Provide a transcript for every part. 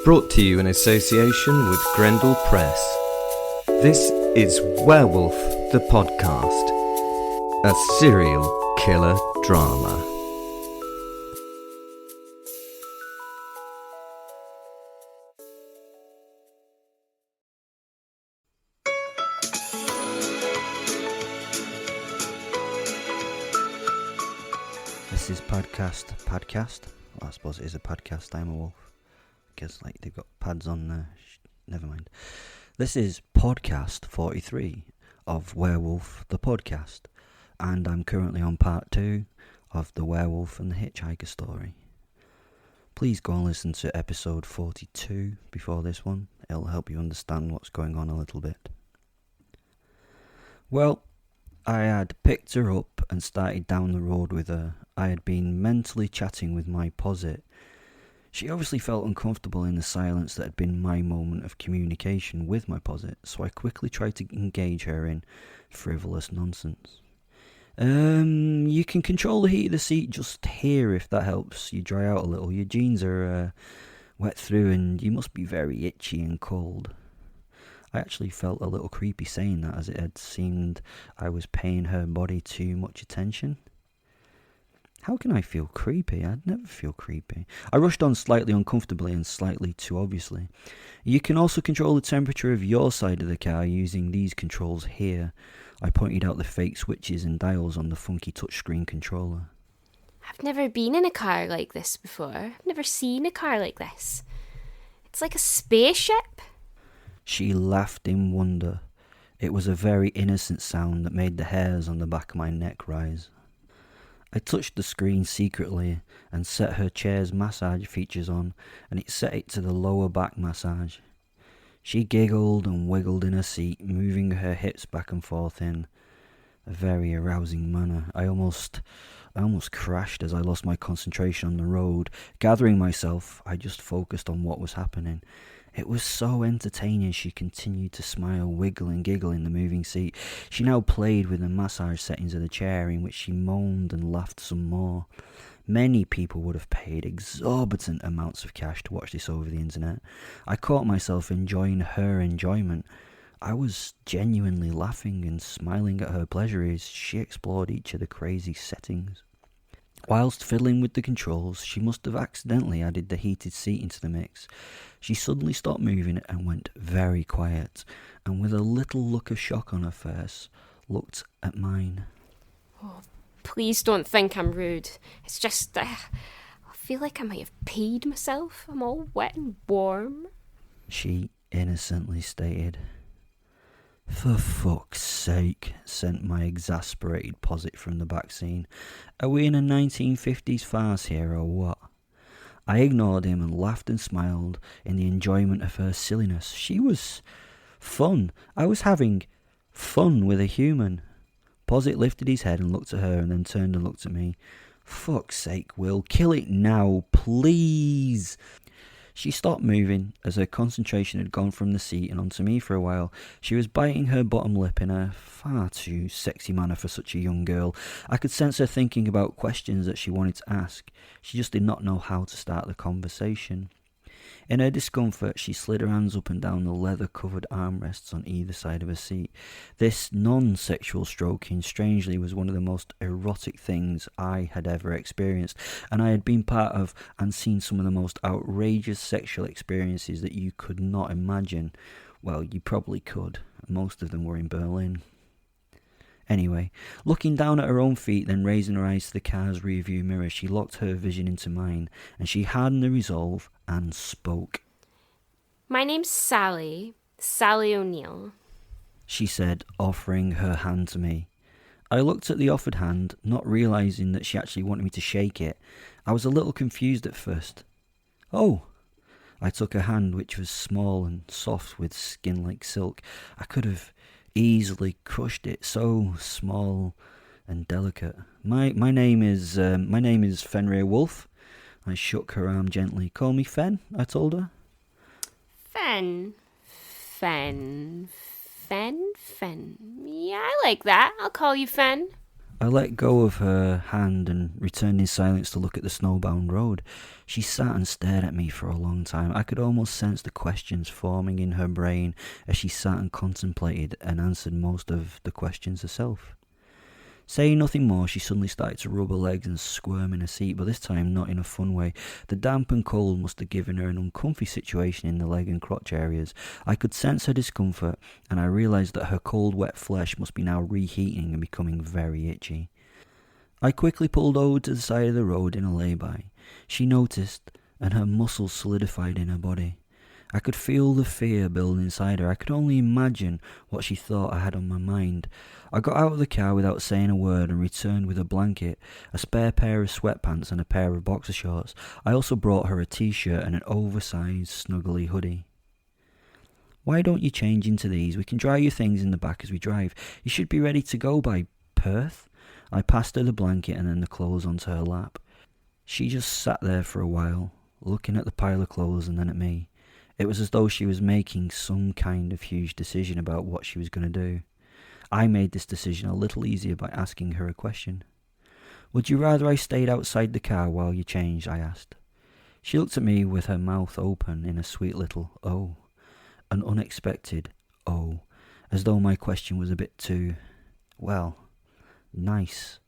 Brought to you in association with Grendel Press. This is Werewolf the Podcast, a serial killer drama. This is podcast. Well, I suppose it is a podcast. I'm a wolf. I guess like they've got pads on there. Never mind. This is podcast 43 of Werewolf the Podcast, and I'm currently on part 2 of the Werewolf and the Hitchhiker story. Please go and listen to episode 42 before this one. It'll help you understand what's going on a little bit. Well, I had picked her up and started down the road with her. I had been mentally chatting with my posit. She obviously felt uncomfortable in the silence that had been my moment of communication with my posit, so I quickly tried to engage her in frivolous nonsense. You can control the heat of the seat just here if that helps you dry out a little. Your jeans are wet through and you must be very itchy and cold. I actually felt a little creepy saying that, as it had seemed I was paying her body too much attention. How can I feel creepy? I'd never feel creepy. I rushed on slightly uncomfortably and slightly too obviously. You can also control the temperature of your side of the car using these controls here. I pointed out the fake switches and dials on the funky touchscreen controller. I've never been in a car like this before. I've never seen a car like this. It's like a spaceship. She laughed in wonder. It was a very innocent sound that made the hairs on the back of my neck rise. I touched the screen secretly and set her chair's massage features on, and it set it to the lower back massage. She giggled and wiggled in her seat, moving her hips back and forth in a very arousing manner. I almost crashed as I lost my concentration on the road. Gathering myself, I just focused on what was happening. It was so entertaining. She continued to smile, wiggle and giggle in the moving seat. She now played with the massage settings of the chair, in which she moaned and laughed some more. Many people would have paid exorbitant amounts of cash to watch this over the internet. I caught myself enjoying her enjoyment. I was genuinely laughing and smiling at her pleasure as she explored each of the crazy settings. Whilst fiddling with the controls, she must have accidentally added the heated seat into the mix. She suddenly stopped moving and went very quiet, and with a little look of shock on her face, looked at mine. Oh, please don't think I'm rude. It's just, I feel like I might have peed myself. I'm all wet and warm. She innocently stated. For fuck's sake, sent my exasperated posit from the back scene. Are we in a 1950s farce here or what? I ignored him and laughed and smiled in the enjoyment of her silliness. She was fun. I was having fun with a human. Posit lifted his head and looked at her and then turned and looked at me. Fuck's sake, Will, kill it now, please. She stopped moving as her concentration had gone from the seat and onto me for a while. She was biting her bottom lip in a far too sexy manner for such a young girl. I could sense her thinking about questions that she wanted to ask. She just did not know how to start the conversation. In her discomfort, she slid her hands up and down the leather-covered armrests on either side of her seat. This non-sexual stroking, strangely, was one of the most erotic things I had ever experienced, and I had been part of and seen some of the most outrageous sexual experiences that you could not imagine. Well, you probably could. Most of them were in Berlin. Anyway, looking down at her own feet, then raising her eyes to the car's rearview mirror, she locked her vision into mine, and she hardened the resolve and spoke. My name's Sally O'Neill, she said, offering her hand to me. I looked at the offered hand, not realising that she actually wanted me to shake it. I was a little confused at first. Oh! I took her hand, which was small and soft with skin like silk. I could have easily crushed it, so small and delicate. My name is Fenrir Wolf. I shook her arm gently. Call me Fen, I told her. Fen. Yeah, I like that. I'll call you Fen. I let go of her hand and returned in silence to look at the snowbound road. She sat and stared at me for a long time. I could almost sense the questions forming in her brain as she sat and contemplated and answered most of the questions herself. Saying nothing more, she suddenly started to rub her legs and squirm in her seat, but this time not in a fun way. The damp and cold must have given her an uncomfy situation in the leg and crotch areas. I could sense her discomfort, and I realised that her cold, wet flesh must be now reheating and becoming very itchy. I quickly pulled over to the side of the road in a lay-by. She noticed, and her muscles solidified in her body. I could feel the fear build inside her. I could only imagine what she thought I had on my mind. I got out of the car without saying a word and returned with a blanket, a spare pair of sweatpants and a pair of boxer shorts. I also brought her a t-shirt and an oversized snuggly hoodie. "Why don't you change into these? We can dry your things in the back as we drive. You should be ready to go by Perth." I passed her the blanket and then the clothes onto her lap. She just sat there for a while, looking at the pile of clothes and then at me. It was as though she was making some kind of huge decision about what she was going to do. I made this decision a little easier by asking her a question. "Would you rather I stayed outside the car while you changed?" I asked. She looked at me with her mouth open in a sweet little "oh," an unexpected "oh," as though my question was a bit too, well, nice.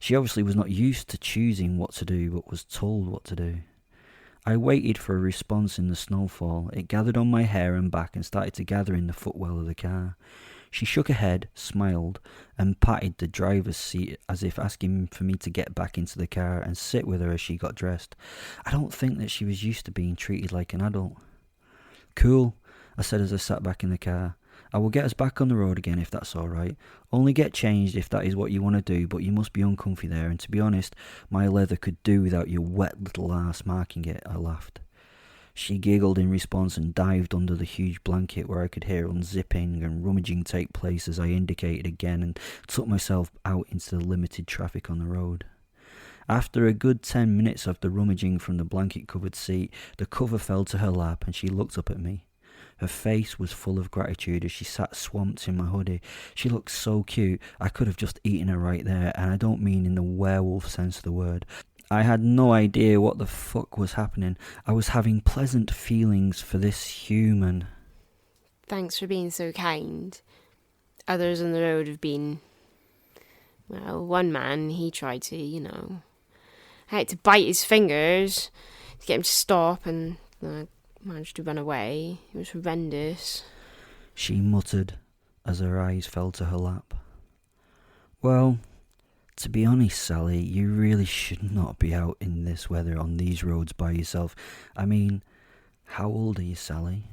She obviously was not used to choosing what to do, but was told what to do. I waited for a response in the snowfall. It gathered on my hair and back and started to gather in the footwell of the car. She shook her head, smiled, and patted the driver's seat as if asking for me to get back into the car and sit with her as she got dressed. I don't think that she was used to being treated like an adult. "Cool," I said as I sat back in the car. "I will get us back on the road again if that's all right. Only get changed if that is what you want to do, but you must be uncomfy there, and to be honest, my leather could do without your wet little arse marking it," I laughed. She giggled in response and dived under the huge blanket where I could hear unzipping and rummaging take place as I indicated again and took myself out into the limited traffic on the road. After a good 10 minutes of the rummaging from the blanket-covered seat, the cover fell to her lap and she looked up at me. Her face was full of gratitude as she sat swamped in my hoodie. She looked so cute, I could have just eaten her right there, and I don't mean in the werewolf sense of the word. I had no idea what the fuck was happening. I was having pleasant feelings for this human. Thanks for being so kind. Others on the road have been... Well, one man, he tried to, I had to bite his fingers to get him to stop, and I managed to run away. It was horrendous. She muttered as her eyes fell to her lap. "Well, to be honest, Sally, you really should not be out in this weather on these roads by yourself. I mean, how old are you, Sally?"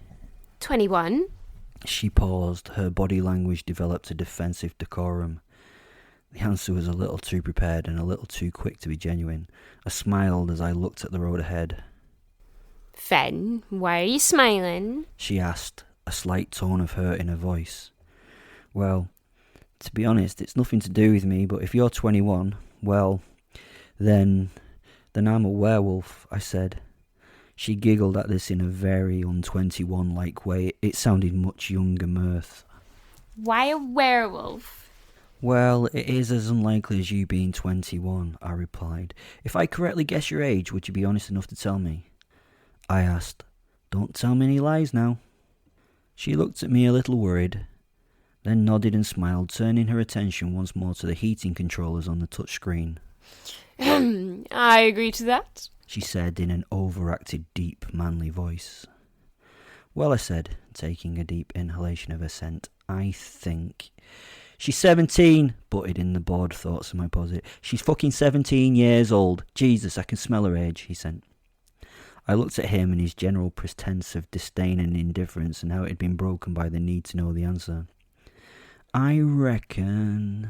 21. She paused. Her body language developed a defensive decorum. The answer was a little too prepared and a little too quick to be genuine. I smiled as I looked at the road ahead. "Fen, why are you smiling?" she asked, a slight tone of hurt in her voice. "Well, to be honest, it's nothing to do with me, but if you're 21, well, then I'm a werewolf," I said. She giggled at this in a very un-21-like way. It sounded much younger mirth. "Why a werewolf?" "Well, it is as unlikely as you being 21, I replied. "If I correctly guess your age, would you be honest enough to tell me?" I asked. "Don't tell me any lies now." She looked at me a little worried, then nodded and smiled, turning her attention once more to the heating controllers on the touchscreen. "I agree to that," she said in an overacted, deep, manly voice. "Well," I said, taking a deep inhalation of her scent, "I think..." "She's 17, butted in the bored thoughts of my posit. "She's fucking 17 years old. Jesus, I can smell her age," he said. I looked at him and his general pretense of disdain and indifference and how it had been broken by the need to know the answer. "I reckon..."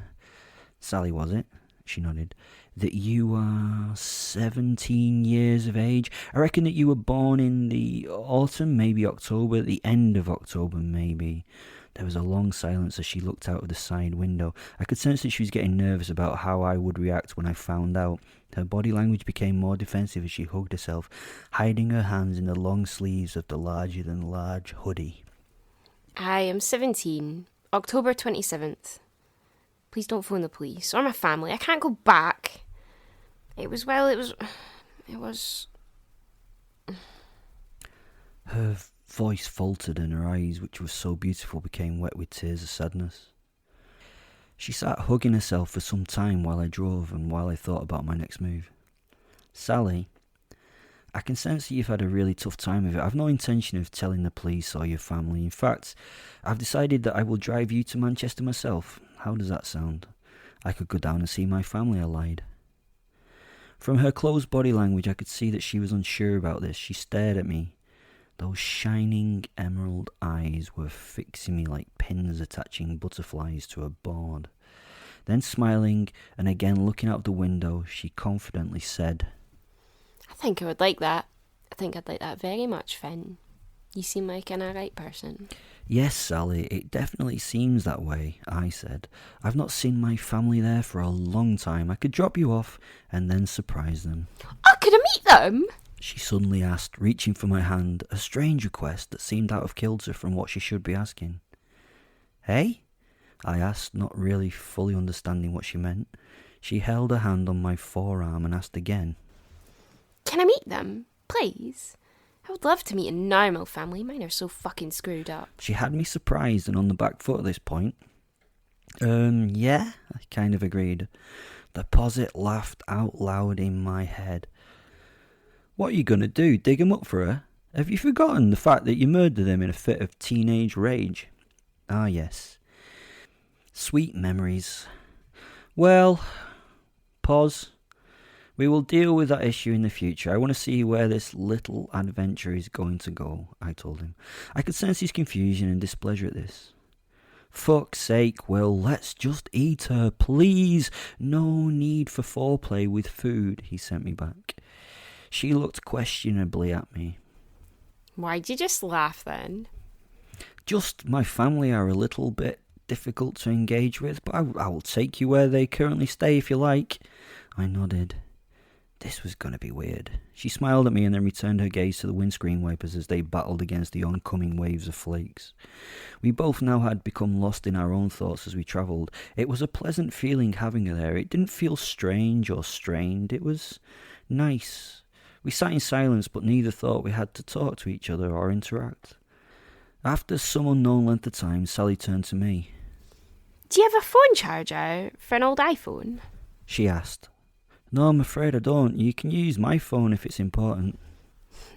"Sally, was it?" She nodded. "That you are 17 years of age. I reckon that you were born in the autumn, maybe October, the end of October, maybe." There was a long silence as she looked out of the side window. I could sense that she was getting nervous about how I would react when I found out. Her body language became more defensive as she hugged herself, hiding her hands in the long sleeves of the larger-than-large hoodie. "I am 17, October 27th. Please don't phone the police or my family. I can't go back. It was... Her voice faltered and her eyes, which were so beautiful, became wet with tears of sadness. She sat hugging herself for some time while I drove and while I thought about my next move. Sally, I can sense that you've had a really tough time of it. I've no intention of telling the police or your family. In fact, I've decided that I will drive you to Manchester myself. How does that sound? I could go down and see my family, I lied. From her closed body language, I could see that she was unsure about this. She stared at me. Those shining emerald eyes were fixing me like pins attaching butterflies to a board. Then smiling and again looking out the window, she confidently said, I think I would like that. I think I'd like that very much, Finn. You seem like an alright person. Yes, Sally, it definitely seems that way, I said. I've not seen my family there for a long time. I could drop you off and then surprise them. Oh, could I meet them? She suddenly asked, reaching for my hand, a strange request that seemed out of kilter from what she should be asking. Hey? I asked, not really fully understanding what she meant. She held her hand on my forearm and asked again. Can I meet them, please? I would love to meet a normal family. Mine are so fucking screwed up. She had me surprised and on the back foot at this point. Yeah, I kind of agreed. The posit laughed out loud in my head. What are you going to do, dig 'em up for her? Have you forgotten the fact that you murdered them in a fit of teenage rage? Ah, yes. Sweet memories. Well, pause. We will deal with that issue in the future. I want to see where this little adventure is going to go, I told him. I could sense his confusion and displeasure at this. Fuck's sake, Will, let's just eat her, please. No need for foreplay with food, he sent me back. She looked questionably at me. Why'd you just laugh then? Just my family are a little bit difficult to engage with, but I will take you where they currently stay if you like. I nodded. This was going to be weird. She smiled at me and then returned her gaze to the windscreen wipers as they battled against the oncoming waves of flakes. We both now had become lost in our own thoughts as we travelled. It was a pleasant feeling having her there. It didn't feel strange or strained. It was nice. We sat in silence, but neither thought we had to talk to each other or interact. After some unknown length of time, Sally turned to me. Do you have a phone charger for an old iPhone? She asked. No, I'm afraid I don't. You can use my phone if it's important.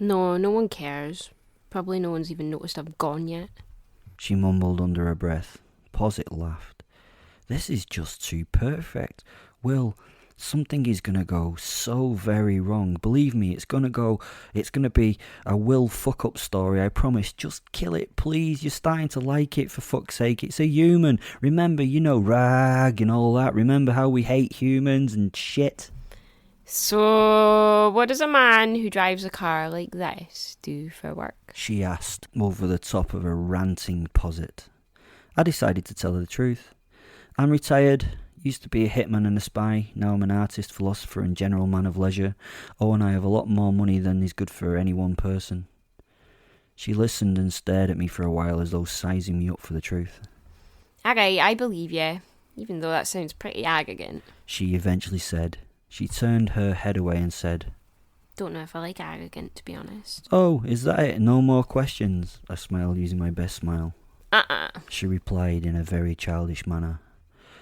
No, no one cares. Probably no one's even noticed I've gone yet. She mumbled under her breath. Posit laughed. This is just too perfect. Will, something is going to go so very wrong. Believe me, it's going to be a Will fuck-up story, I promise. Just kill it, please. You're starting to like it, for fuck's sake. It's a human. Remember, rag and all that. Remember how we hate humans and shit? So, what does a man who drives a car like this do for work? She asked, over the top of a ranting posit. I decided to tell her the truth. I'm retired. Used to be a hitman and a spy. Now I'm an artist, philosopher and general man of leisure. Oh, and I have a lot more money than is good for any one person. She listened and stared at me for a while as though sizing me up for the truth. Alright, I believe you, even though that sounds pretty arrogant. She eventually said. She turned her head away and said, Don't know if I like arrogant, to be honest. Oh, is that it? No more questions? I smiled using my best smile. She replied in a very childish manner.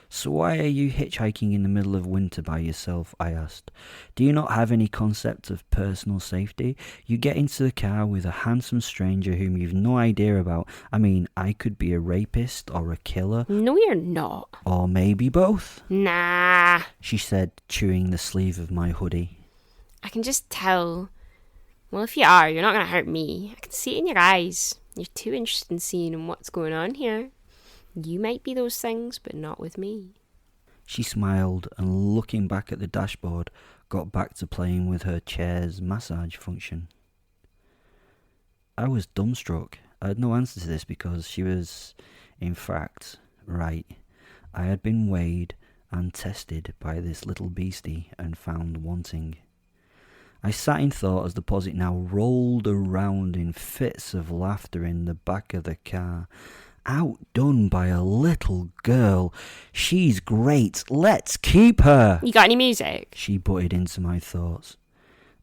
So why are you hitchhiking in the middle of winter by yourself? I asked. Do you not have any concept of personal safety? You get into the car with a handsome stranger whom you've no idea about. I mean, I could be a rapist or a killer. No, you're not. Or maybe both. Nah. She said, chewing the sleeve of my hoodie. I can just tell. Well, if you are, you're not going to hurt me. I can see it in your eyes. You're too interested in seeing what's going on here. You might be those things, but not with me. She smiled and, looking back at the dashboard, got back to playing with her chair's massage function. I was dumbstruck. I had no answer to this because she was, in fact, right. I had been weighed and tested by this little beastie and found wanting. I sat in thought as the posit now rolled around in fits of laughter in the back of the car. outdone by a little girl. She's great. Let's keep her. You got any music? She butted into my thoughts.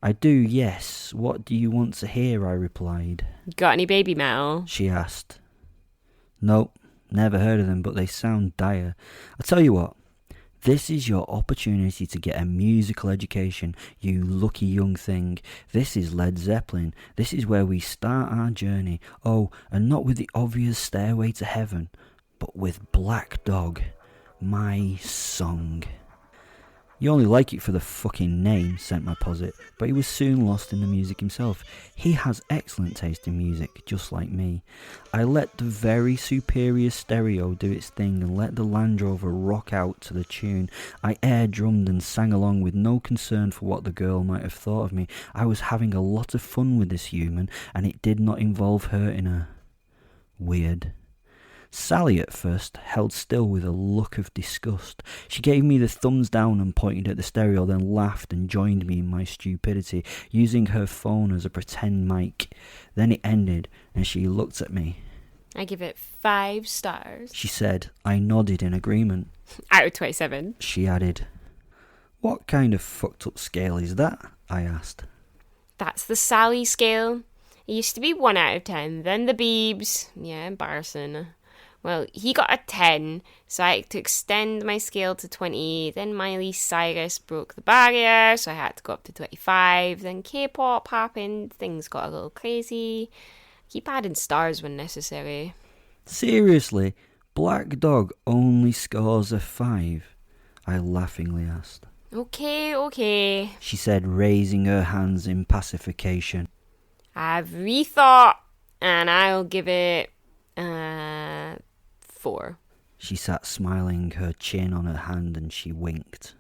I do, yes. What do you want to hear? I replied. Got any baby metal? She asked. Nope, never heard of them, but they sound dire. I'll tell you what, this is your opportunity to get a musical education, you lucky young thing. This is Led Zeppelin. This is where we start our journey. Oh, and not with the obvious Stairway to Heaven, but with Black Dog, my song. You only like it for the fucking name, sent my posit, but he was soon lost in the music himself. He has excellent taste in music, just like me. I let the very superior stereo do its thing and let the Land Rover rock out to the tune. I air drummed and sang along with no concern for what the girl might have thought of me. I was having a lot of fun with this human, and it did not involve hurting her. Weird. Sally at first held still with a look of disgust. She gave me the thumbs down and pointed at the stereo, then laughed and joined me in my stupidity, using her phone as a pretend mic. Then it ended, and she looked at me. I give it 5 stars. She said. I nodded in agreement. Out of 27. She added. What kind of fucked up scale is that? I asked. That's the Sally scale. It used to be 1 out of 10, then the Beebs. Yeah, embarrassing. Well, he got a 10, so I had to extend my scale to 20. Then Miley Cyrus broke the barrier, so I had to go up to 25. Then K-pop happened, things got a little crazy. Keep adding stars when necessary. Seriously, Black Dog only scores a 5? I laughingly asked. Okay, She said, raising her hands in pacification. I've rethought, and I'll give it 4. She sat smiling, her chin on her hand, and she winked.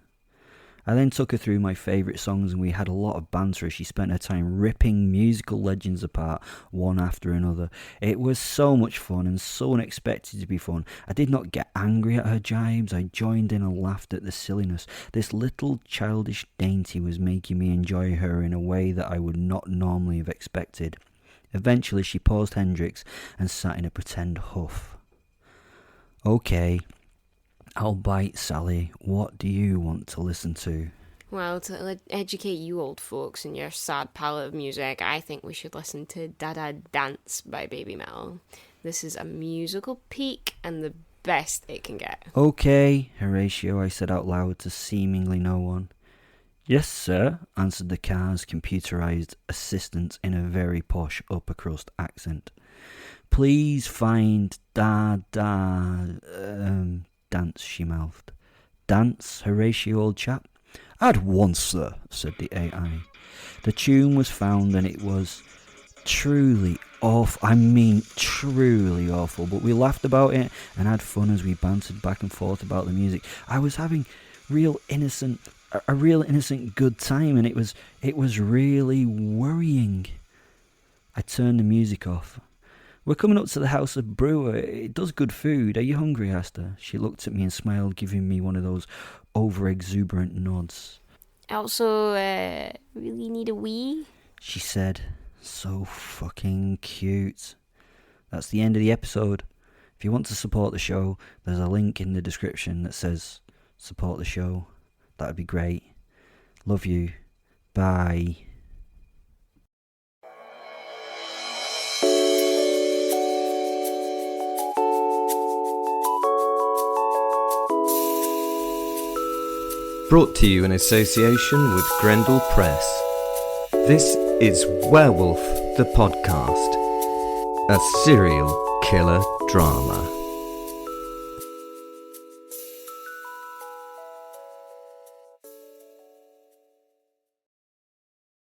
I then took her through my favourite songs, and we had a lot of banter as she spent her time ripping musical legends apart one after another. It was so much fun and so unexpected to be fun. I did not get angry at her jibes. I joined in and laughed at the silliness. This little childish dainty was making me enjoy her in a way that I would not normally have expected. Eventually she paused Hendrix and sat in a pretend huff. Okay, I'll bite, Sally. What do you want to listen to? Well, to educate you old folks in your sad palette of music, I think we should listen to Dada Dance by Baby Metal. This is a musical peak and the best it can get. Okay, Horatio, I said out loud to seemingly no one. Yes, sir, answered the car's computerized assistant in a very posh upper crust accent. Please find Dance, she mouthed. Dance, Horatio, old chap? At once, sir, said the AI. The tune was found and it was truly awful. I mean, truly awful. But we laughed about it and had fun as we bantered back and forth about the music. I was having a real innocent good time, and it was really worrying. I turned the music off. We're coming up to the House of Brewer. It does good food. Are you hungry? I asked her. She looked at me and smiled, giving me one of those over-exuberant nods. I also really need a wee, she said. So fucking cute. That's the end of the episode. If you want to support the show, there's a link in the description that says support the show. That would be great. Love you. Bye. Brought to you in association with Grendel Press. This is Werewolf the Podcast, a serial killer drama.